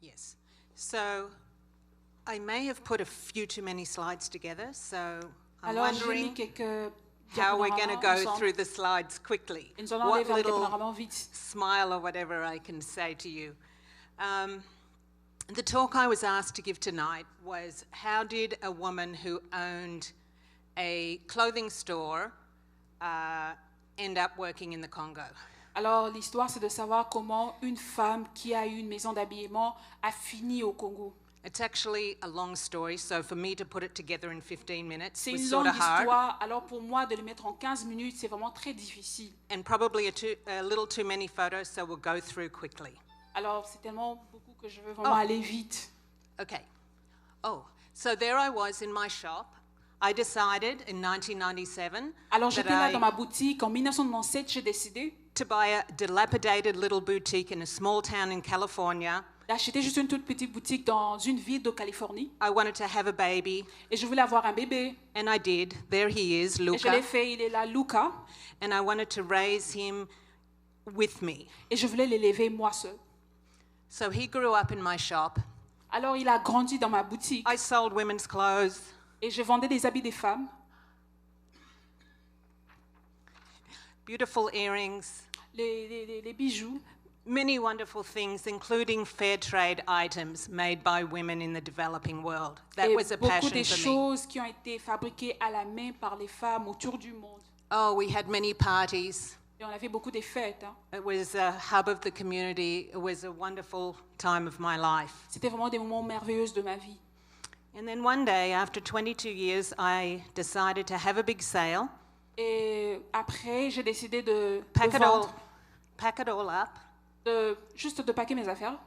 Yes. So I may have put a few too many slides together, so I'm Alors, j'ai mis wondering quelques how we're going to go ensemble. through the slides quickly. Et nous allons aller What vers le little diaporama vite. smile or whatever I can say to you. The talk I was asked to give tonight was, how did a woman who owned a clothing store end up working in the Congo? Alors, l'histoire, c'est de savoir comment une femme qui a eu une maison d'habillement a fini au Congo. It's actually a long story, so for me to put it together in 15 minutes C'est was une sort longue of hard, histoire, alors pour moi, de le mettre en 15 minutes, c'est vraiment très difficile. and probably a little too many photos, so we'll go through quickly. Alors, c'est tellement beaucoup que je veux vraiment aller vite. Okay. Oh, so there I was in my shop. I decided in 1997 Alors, that j'étais là dans I, ma boutique. En 1997, j'ai décidé to buy a dilapidated little boutique in a small town in California. d'acheter juste une toute petite boutique dans une ville de Californie. I wanted to have a baby, Et je voulais avoir un bébé. and I did. There he is, Et je l'ai Luca. fait, il est là, Luca. And I wanted to raise him with me. Et je voulais l'élever moi seule. So he grew up in my shop. Alors, il a grandi dans ma boutique. I sold women's clothes. Et je vendais des habits des femmes. Beautiful earrings, Les bijoux. many wonderful things, including fair trade items made by women in the developing world. That Et was a beaucoup passion de for me. choses qui ont été fabriquées à la main par les femmes autour du monde. Oh, we had many parties. Et on avait beaucoup de fêtes. Hein. It was a hub of the community. It was a wonderful time of my life. C'était vraiment des moments merveilleux de ma vie. And then one day, after 22 years, I decided to have a big sale, Et après, j'ai décidé de pack vendre, it all up, juste de paquer mes affaires.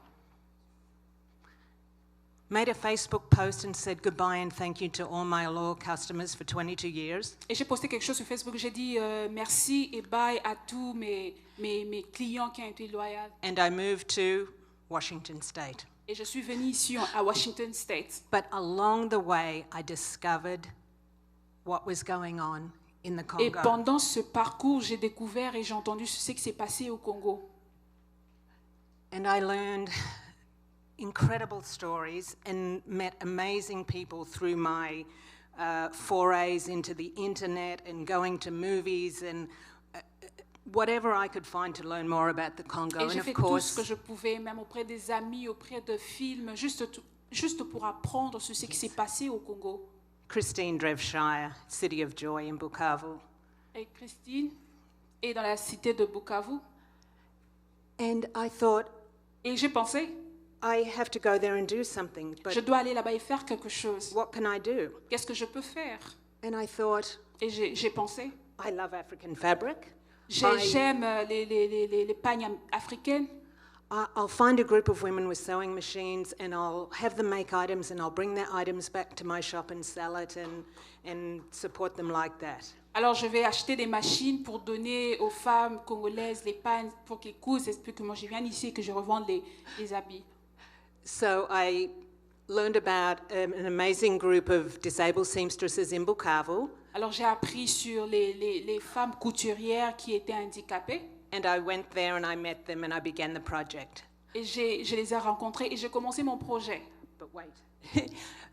made a Facebook post and said goodbye and thank you to all my loyal customers for 22 years. Et j'ai posté quelque chose sur Facebook. J'ai dit merci et bye à tous mes clients qui ont été loyaux. And I moved to Washington State. Et je suis venue ici à Washington State. But along the way, I discovered what was going on in the Et Congo. pendant ce parcours, j'ai découvert et j'ai entendu ce qui s'est passé au Congo. And I learned incredible stories and met amazing people through my forays into the internet and going to movies and whatever I could find to learn more about the Congo. Et And j'ai of fait tout ce course, que je pouvais, même auprès des amis, auprès de films, juste pour apprendre sur ce qui s'est passé au Congo. Christine Drevshire, City of Joy in Bukavu. Et Christine est dans la cité de Bukavu. And I thought, Et j'ai pensé, I have to go there and do something, je but dois aller là-bas et faire quelque chose. what can I do? Qu'est-ce que je peux faire? And I thought, Et j'ai pensé, I love African fabric. My- j'aime les pagnes africaines. I'll find a group of women with sewing machines and I'll have them make items and I'll bring their items back to my shop and sell it and support them like that. Alors je vais acheter des machines pour donner aux femmes congolaises les pagnes pour qu'elles cousent. Et puis que moi je viens ici et que je revende les habits. So I learned about an amazing group of disabled seamstresses in Bukavu, Alors j'ai appris sur les femmes couturières qui étaient handicapées. and I went there and I met them and I began the project. Et je les ai rencontrées et j'ai commencé mon projet. But wait.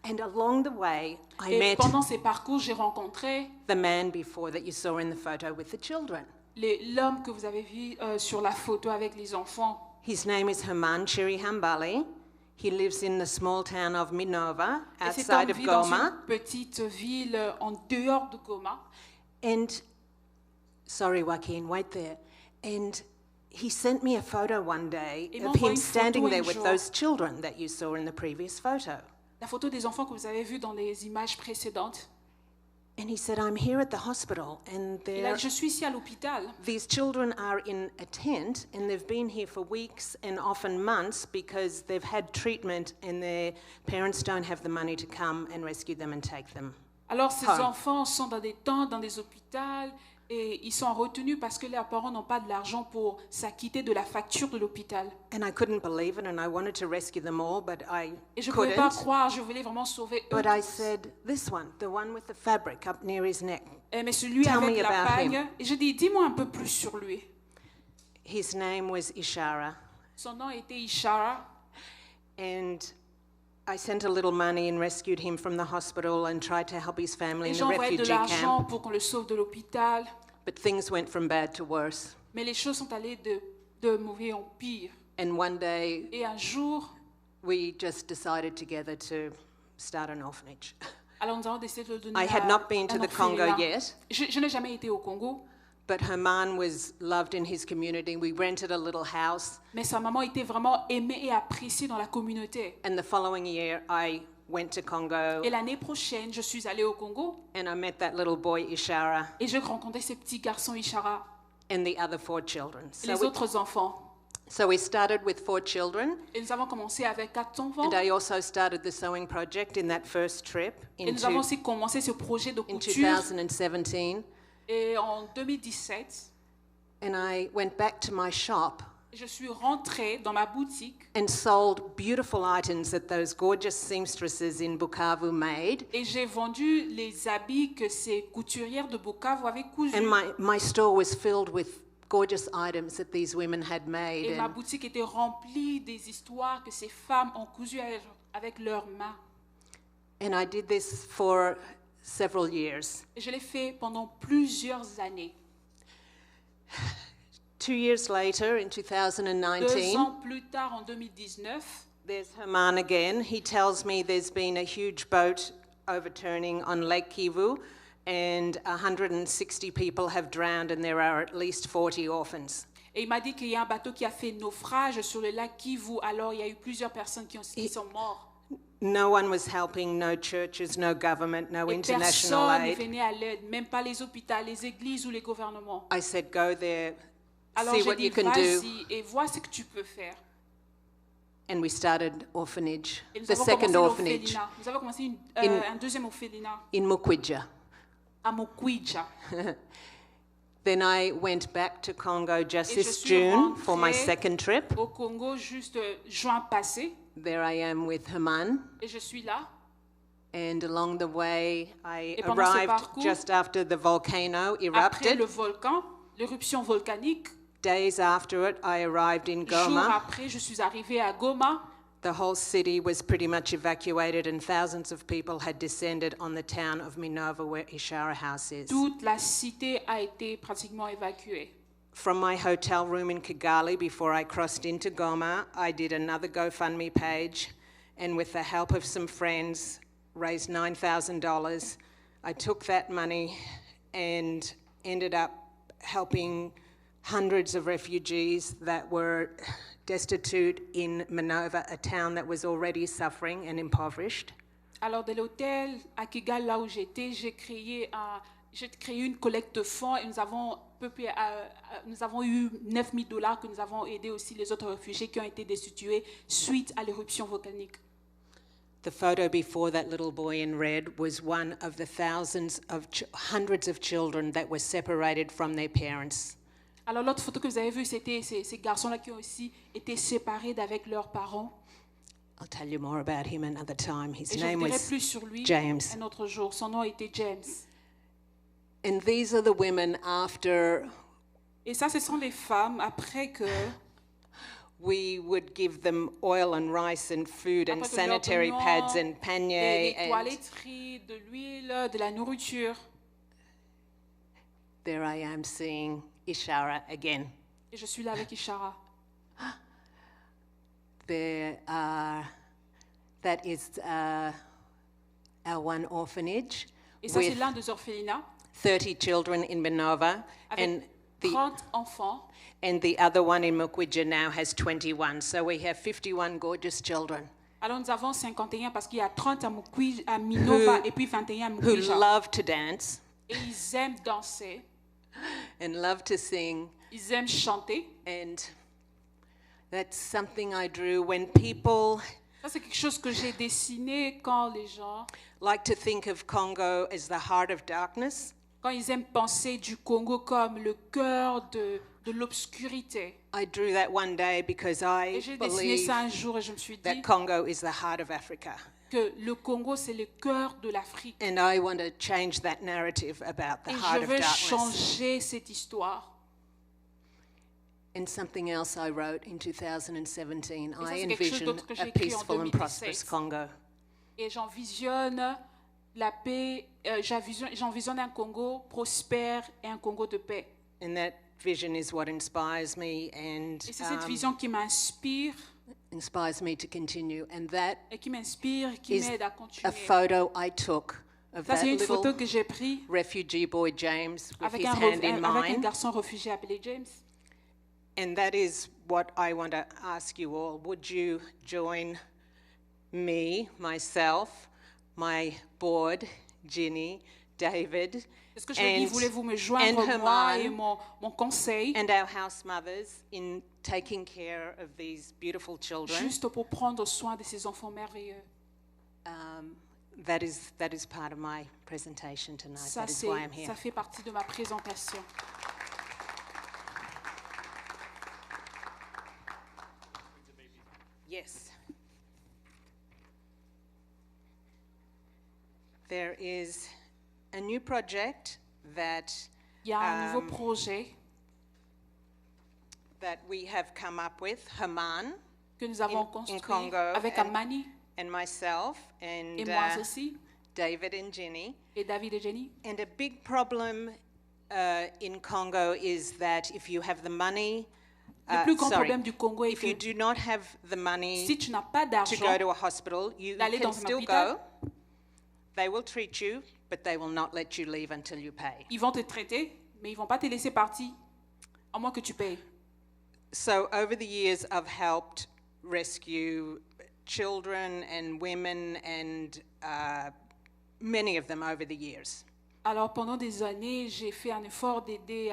And along the way, I Et met pendant ces parcours, j'ai rencontré the man before that you saw in the photo with the children. l'homme que vous avez vu sur la photo avec les enfants. His name is Herman Chirihambali. He lives in the small town of Minova, Et cet homme outside of vit dans Goma. une petite ville en dehors de Goma. And, sorry, Joaquin, wait there. And he sent me a photo one day Il of m'envoie him une standing photo there un with jour. those children that you saw in the previous photo. La photo des enfants que vous avez vus dans les images précédentes. And he said, I'm here at the hospital, and Il a dit, je suis ici à l'hôpital. these children are in a tent, and they've been here for weeks and often months because they've had treatment and their parents don't have the money to come and rescue them and take them. Alors ces Home. enfants sont dans des tentes, dans des hôpitaux, et ils sont retenus parce que leurs parents n'ont pas de l'argent pour s'acquitter de la facture de l'hôpital. And I couldn't believe it, and I wanted to rescue them all, but I Et je ne pouvais pas couldn't. croire, je voulais vraiment sauver eux. But I said, this one, the one with the fabric up near his neck. Mais celui Tell avec me la about pagne, et je dis, dis-moi un peu plus sur lui. His name was Ishara. Son nom était Ishara. And I sent a little money and rescued him from the hospital and tried to help his family Et in the j'envoyais de refugee l'argent camp. pour qu'on le sauve de l'hôpital. But things went from bad to worse. Mais les choses sont allées de mauvais en pire. And one day Et un jour, we just decided together to start an orphanage. alors nous avons décidé de donner I had not been to un the Congo orphelinat. yet, Je n'ai jamais été au Congo, but Herman was loved in his community. We rented a little house, mais sa maman était vraiment aimée et appréciée dans la communauté. and the following year I went to Congo Et l'année prochaine, je suis allée au Congo and I met that little boy Ishara et j'ai rencontré ce petit garçon Ishara and the other 4 children. et les autres enfants. So we started with 4 children, Et nous avons commencé avec 4 enfants. and I also started the sewing project in that first trip Et nous avons in aussi commencé ce projet de couture 2017. et en 2017, And I went back to my shop je suis rentrée dans ma boutique and sold beautiful items that those gorgeous seamstresses in Bukavu made. et j'ai vendu les habits que ces couturières de Bukavu avaient cousus. And my store was filled with gorgeous items that these women had made. Et ma And, boutique était remplie des histoires que ces femmes ont cousues avec leurs mains. and I did this for several years. Et je l'ai fait pendant plusieurs années. 2 years later, in 2 2019, ans plus tard, en 2019, there's Herman again. He tells me there's been a huge boat overturning on Lake Kivu, and 160 people have drowned, and there are at least 40 orphans. et il m'a dit qu'il y a un bateau qui a fait naufrage sur le lac Kivu. Alors, il y a eu plusieurs personnes qui sont mortes. No one was helping, no churches, no government, no Et international personne ne aid. venait à l'aide, même pas les hôpitaux, les églises ou les gouvernements. I said, go there, Alors see j'ai what dit, you can do. vas-y et vois ce que tu peux faire. And we started orphanage, Et nous the avons second commencé orphanage l'orphelinat. Nous avons commencé un deuxième orphelinat in Mukwija. à Mokwija. Then I went back to Congo just Et je this suis June for my rentrée second trip. Au Congo, juste juin passé. There I am with Herman. Et je suis là. And along the way, I Et pendant ce arrived parcours, just after the volcano Après erupted. le volcan, l'éruption volcanique, Days after it, I arrived in jour Goma. après, je suis arrivée à Goma. The whole city was pretty much evacuated, and thousands of people had descended on the town of Minova, where Ishara House is. Toute la cité a été pratiquement évacuée. From my hotel room in Kigali, before I crossed into Goma, I did another GoFundMe page, and with the help of some friends, raised $9,000. I took that money and ended up helping hundreds of refugees that were destitute in Minova, a town that was already suffering and impoverished. Alors, de l'hôtel à Kigali, là où j'étais, j'ai créé une collecte de fonds et nous avons eu $9,000 que nous avons aidé aussi les autres réfugiés qui ont été destitués suite à l'éruption volcanique. The photo before that little boy in red was one of the hundreds of children that were separated from their parents. Alors, l'autre photo que vous avez vue, c'était ces garçons-là qui ont aussi été séparés d'avec leurs parents. I'll tell you more about him another time. His Et je name vous dirai was plus sur lui James. un autre jour. Son nom était James. And these are the women after Et ça, ce sont les femmes après que we would give them oil and rice and food and Après que nous leur sanitary donnions pads and paniers. des And toiletteries, de l'huile, de la nourriture. there I am seeing Ishara again. Et je suis là avec Ishara. That is our one orphanage Et ça, c'est with l'un des orphelinats 30 children in Minova, and avec the 30 enfants. and the other one in Mukwija now has 21. So we have 51 gorgeous children Alors nous avons 51 parce qu'il y a 30 à Minova et puis 21 à who Mokwija. love to dance Et ils aiment danser, and love to sing. ils aiment chanter. And that's something I drew when people Ça, c'est quelque chose que j'ai dessiné quand les gens, like to think of Congo as the heart of darkness. quand ils aiment penser du Congo comme le cœur de l'obscurité. I drew that one day because Et I j'ai dessiné believe ça un jour et je me suis dit that Congo is the heart of Africa. que le Congo, c'est le cœur de l'Afrique. And I want to change that narrative about the Et heart je of veux darkness. changer cette histoire. And something else I wrote in 2017, ça, I c'est quelque chose envision d'autre que j'ai a écrit en peaceful and 2017. prosperous Congo. Et j'envisionne la paix, j'envisionne un Congo prospère et un Congo de paix. And that vision is what inspires me and Et c'est cette vision qui m'inspire inspires me to continue. And that et qui m'inspire, qui is m'aide à a continuer. photo I took of Ça, that c'est une little photo que j'ai prise refugee boy James with avec his un, hand in avec un mine. garçon réfugié appelé James. And that is what I want to ask you all. Would you join me, myself, my board, Ginny, David, Est-ce que je dis, voulez-vous me joindre, moi et mon conseil, and our house mothers in taking care of these beautiful children? juste pour prendre soin de ces enfants merveilleux? That is part of my presentation tonight. Ça, That is why I'm here. ça fait partie de ma présentation. Yes. There is a new project that Il y a un nouveau projet that we have come up with, Haman que nous avons in construit Congo avec Amani and myself and et moi aussi, David and Ginny. et David et Jenny. And a big problem in Congo is that if you have the money, Le plus grand sorry, problème du Congo est if you que do not have the money si tu n'as pas to d'argent go to a hospital, you d'aller can dans un still hôpital, go. They will treat you, but they will not let you leave until you pay. ils vont te traiter, mais ils vont pas te laisser partir, à moins que tu payes. So over the years, I've helped rescue children and women and many of them over the years. Alors pendant des années, j'ai fait un effort d'aider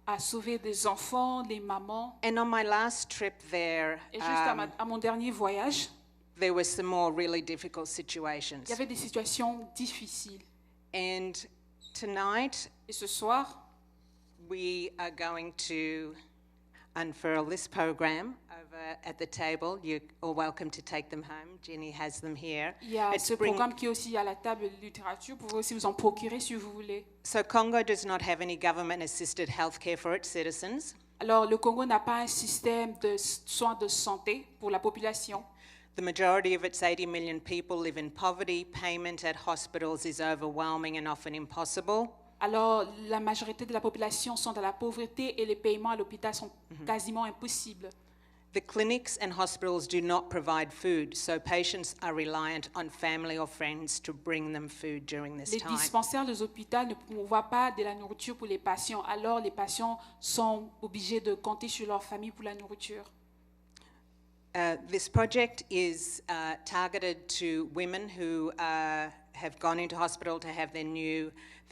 à sauver des enfants, des mamans. And on my last trip there, Et juste à mon dernier voyage, there were some more really difficult situations. il y avait des situations difficiles. And tonight, Et ce soir, we are going to unfurl this program over at the table. You're all welcome to take them home. Jenny has them here. il y a It's ce programme qui est aussi à la table de littérature. Vous pouvez aussi vous en procurer si vous voulez. So Congo does not have any government-assisted healthcare for its citizens. Alors, le Congo n'a pas un système de soins de santé pour la population. The majority of its 80 million people live in poverty. Payment at hospitals is overwhelming and often impossible. Alors, la majorité de la population sont dans la pauvreté et les paiements à l'hôpital sont quasiment impossibles. The clinics and hospitals do not provide food, so patients are reliant on family or friends to bring them food during this Les time. dispensaires des hôpitaux ne promouvoient pas de la nourriture pour les patients. Alors, les patients sont obligés de compter sur leur famille pour la nourriture. This project is targeted to women who have gone into hospital to have their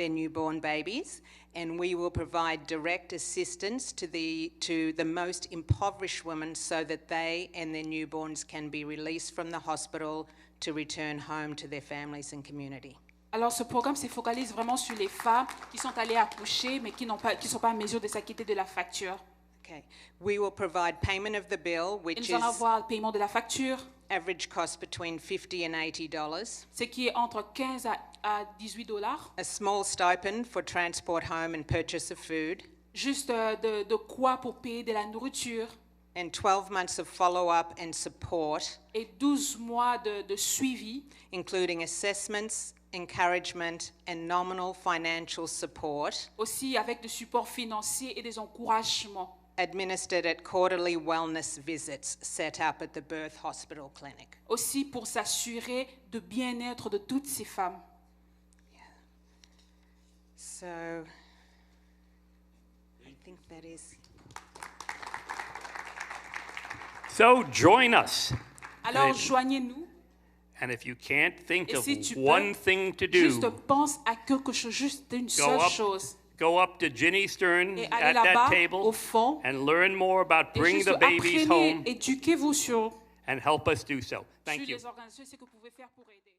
newborn babies, and we will provide direct assistance to the most impoverished women so that they and their newborns can be released from the hospital to return home to their families and community. Alors, ce programme se focalise vraiment sur les femmes qui sont allées accoucher, mais qui ne sont pas en mesure de s'acquitter de la facture. Okay. We will provide payment of the bill, Et which nous allons is avoir le paiement de la facture, average cost between $50 and $80. ce qui est entre 15 à 18 dollars. A small stipend for transport home and purchase of food. Juste de quoi pour payer de la nourriture. And 12 months of follow-up and support, Et 12 mois de suivi, including assessments, encouragement, and nominal financial support, aussi avec des supports financiers et des encouragements, administered at quarterly wellness visits set up at the birth hospital clinic. aussi pour s'assurer de bien-être de toutes ces femmes. So, I think that is... So join us. Alors, Et- joignez-nous. And if you can't think Et of si tu one peux, thing to juste do, pense à quelque chose, juste une go seule up, chose. go up to Ginny Stern Et allez at là-bas, that table au fond, and learn more about et bring juste the babies apprenez, home éduquez-vous sur and help us do so. Thank you. les organisations, ce que vous pouvez faire pour aider.